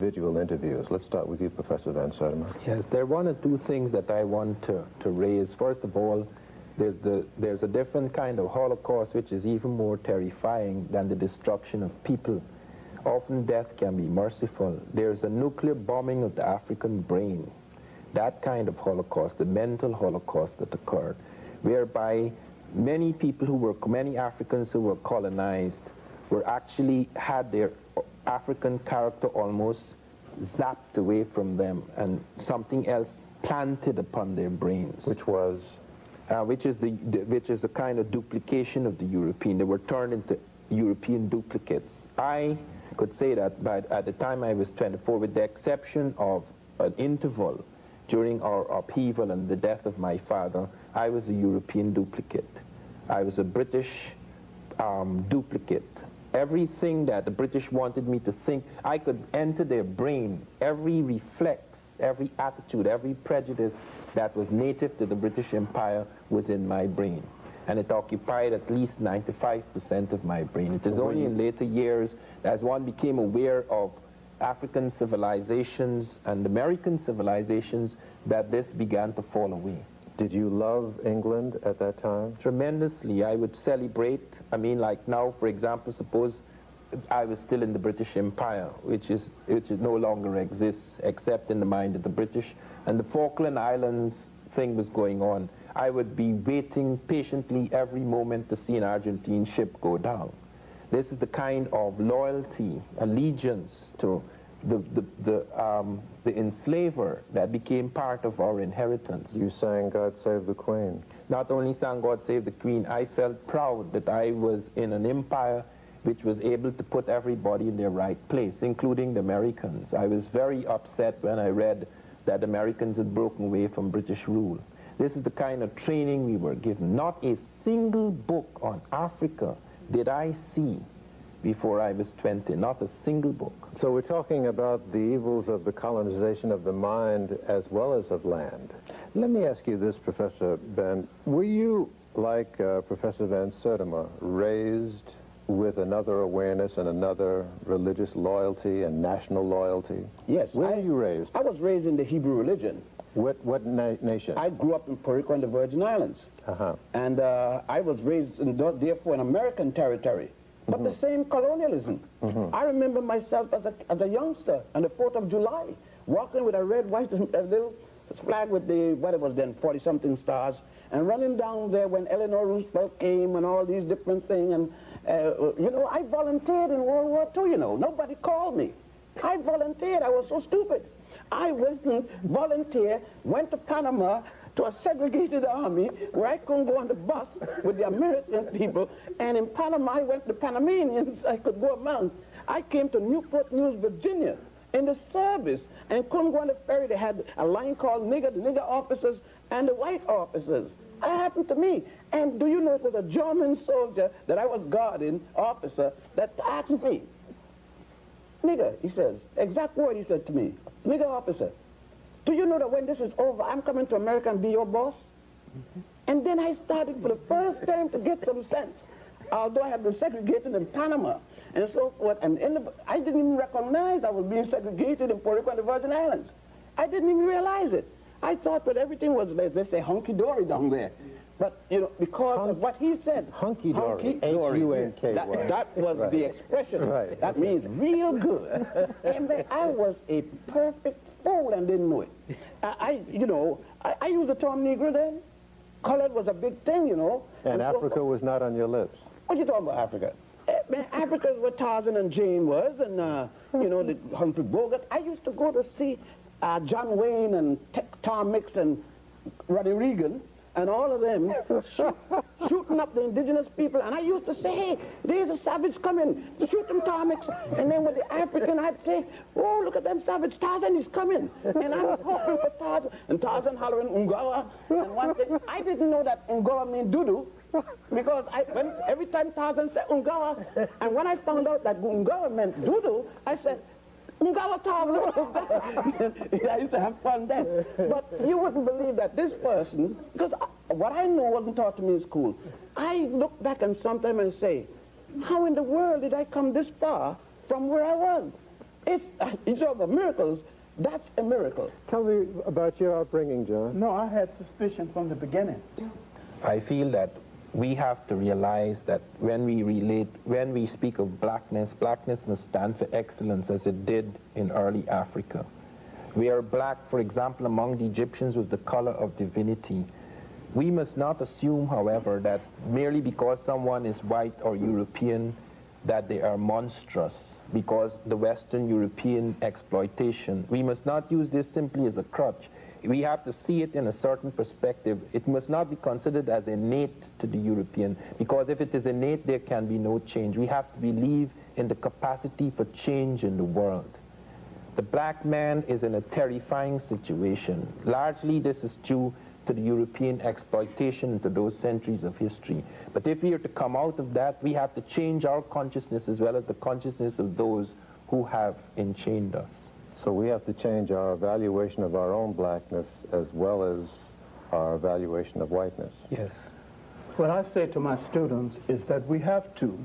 individual interviews. Let's start with you, Professor Van Sertima. Yes, there are one or two things that I want to raise. First of all, there's a different kind of Holocaust which is even more terrifying than the destruction of people. Often death can be merciful. There's a nuclear bombing of the African brain. That kind of Holocaust, the mental Holocaust that occurred, whereby many Africans who were colonized were actually had their African character almost zapped away from them and something else planted upon their brains. Which was? Which is a kind of duplication of the European. They were turned into European duplicates. I could say that at the time I was 24, with the exception of an interval during our upheaval and the death of my father, I was a European duplicate. I was a British duplicate. Everything that the British wanted me to think, I could enter their brain. Every reflex, every attitude, every prejudice that was native to the British Empire was in my brain. And it occupied at least 95% of my brain. It is only in later years, as one became aware of African civilizations and American civilizations, that this began to fall away. Did you love England at that time? Tremendously. I would celebrate. I mean, like now, for example, suppose I was still in the British Empire, which no longer exists except in the mind of the British, and the Falkland Islands thing was going on. I would be waiting patiently every moment to see an Argentine ship go down. This is the kind of loyalty, allegiance to the enslaver that became part of our inheritance. You sang God Save the Queen. Not only sang God Save the Queen, I felt proud that I was in an empire which was able to put everybody in their right place, including the Americans. I was very upset when I read that Americans had broken away from British rule. This is the kind of training we were given. Not a single book on Africa did I see before I was 20, not a single book. So we're talking about the evils of the colonization of the mind as well as of land. Let me ask you this, Professor Ben. Were you, like Professor Van Sertima, raised with another awareness and another religious loyalty and national loyalty? Yes. Where were you raised? I was raised in the Hebrew religion. What nation? I grew up in Puerto Rico and the Virgin Islands. And I was raised, therefore, in American territory. But the same colonialism. I remember myself as a youngster on the 4th of July, walking with a red, white, a little flag with the, what it was then, 40-something stars, and running down there when Eleanor Roosevelt came and all these different things. And, you know, I volunteered in World War II, you know. Nobody called me. I volunteered. I was so stupid. I went and volunteered, went to Panama, to a segregated army where I couldn't go on the bus with the American people, and in Panama I went to Panamanians. I could go among. I came to Newport News, Virginia in the service and couldn't go on the ferry. They had a line called nigger, the nigger officers and the white officers. That happened to me. And do you know it was a German soldier that I was guarding, officer, that asked me, nigger, he says, exact word he said to me, nigger officer, do you know that when this is over, I'm coming to America and be your boss? And then I started for the first time to get some sense, although I had been segregated in Panama and so forth. And I didn't even recognize I was being segregated in Puerto Rico and the Virgin Islands. I didn't even realize it. I thought that everything was, as they say, hunky-dory down there. But, you know, because of what he said. Hunky-dory. H-U-N-K-Y. That was right. The expression. Right. That means real good. And I was a perfect fool and didn't know it. I used the term Negro then. Colored was a big thing, you know. And Africa was not on your lips. What are you talking about, Africa? Africa is what Tarzan and Jane was, and, you know, the Humphrey Bogart. I used to go to see John Wayne and Tom Mix and Ronnie Reagan and all of them shooting up the indigenous people. And I used to say, hey, there's a savage coming to shoot them Tom Mix. And then with the African, I'd say, oh, look at them savage, Tarzan is coming. And I'm hoping for Tarzan. And Tarzan hollering, Ungawa. And one thing, I didn't know that Ungawa means doo-doo. Because every time Tarzan said Ungawa, and when I found out that Ungawa meant doo-doo, I said, Ungawa Tarzan. I used to have fun then. But you wouldn't believe that this person, because what I know wasn't taught to me in school, I look back and sometimes and say, how in the world did I come this far from where I was? You talk about miracles, that's a miracle. Tell me about your upbringing, John. No, I had suspicion from the beginning. I feel that we have to realize that when we speak of blackness, blackness must stand for excellence as it did in early Africa. Where black, for example, among the Egyptians was the color of divinity. We must not assume, however, that merely because someone is white or European that they are monstrous because the Western European exploitation. We must not use this simply as a crutch. We have to see it in a certain perspective. It must not be considered as innate to the European, because if it is innate, there can be no change. We have to believe in the capacity for change in the world. The black man is in a terrifying situation. Largely, this is due to the European exploitation into those centuries of history. But if we are to come out of that, we have to change our consciousness as well as the consciousness of those who have enchained us. So we have to change our evaluation of our own blackness as well as our evaluation of whiteness. Yes. What I say to my students is that we have to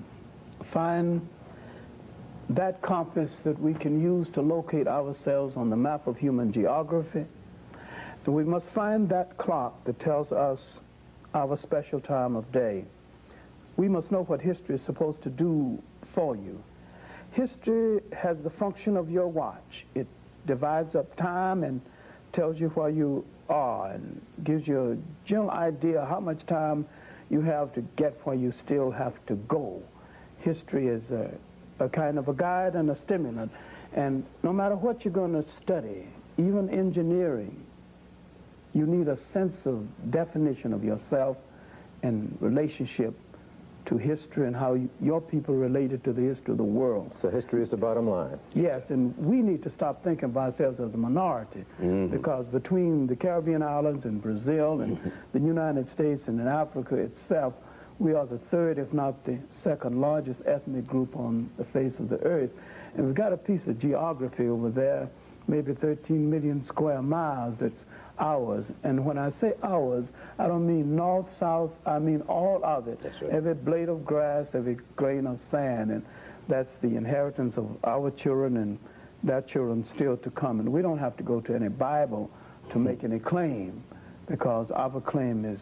find that compass that we can use to locate ourselves on the map of human geography. And we must find that clock that tells us our special time of day. We must know what history is supposed to do for you. History has the function of your watch. It divides up time and tells you where you are and gives you a general idea how much time you have to get where you still have to go. History is a kind of a guide and a stimulant. And no matter what you're going to study, even engineering, you need a sense of definition of yourself and relationship to history and how your people related to the history of the world. So history is the bottom line. Yes, and we need to stop thinking of ourselves as a minority, because between the Caribbean islands and Brazil and the United States and in Africa itself, we are the third, if not the second largest ethnic group on the face of the earth. And we've got a piece of geography over there, maybe 13 million square miles, that's ours. And when I say ours, I don't mean north, south, I mean all of it. That's right. Every blade of grass, every grain of sand, and that's the inheritance of our children and their children still to come. And we don't have to go to any Bible to make any claim, because our claim is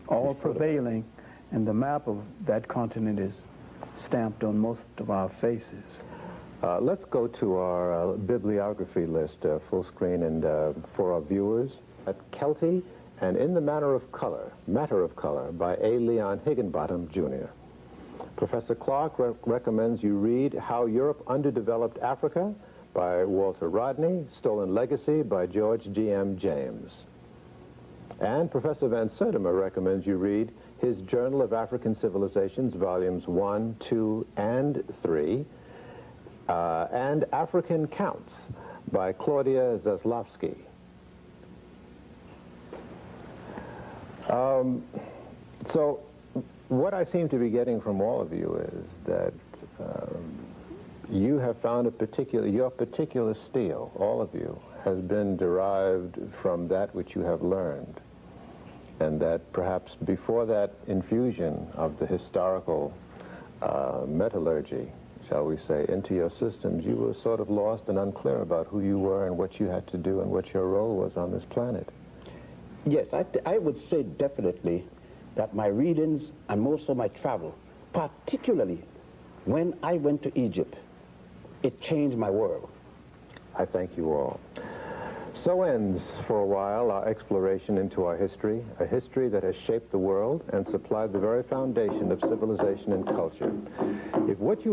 all prevailing, and the map of that continent is stamped on most of our faces. Let's go to our bibliography list, full screen, and for our viewers. At Kelty and In the Matter of Color by A. Leon Higginbottom, Jr. Professor Clarke recommends you read How Europe Underdeveloped Africa by Walter Rodney, Stolen Legacy by George G.M. James. And Professor Van Sertima recommends you read his Journal of African Civilizations, Volumes 1, 2, and 3, and African Counts by Claudia Zaslavsky. So what I seem to be getting from all of you is that you have found your particular steel, all of you, has been derived from that which you have learned, and that perhaps before that infusion of the historical metallurgy, shall we say, into your systems, you were sort of lost and unclear about who you were and what you had to do and what your role was on this planet. Yes, I would say definitely that my readings and most of my travel, particularly when I went to Egypt, it changed my world. I thank you all. So ends, for a while, our exploration into our history, a history that has shaped the world and supplied the very foundation of civilization and culture. If what you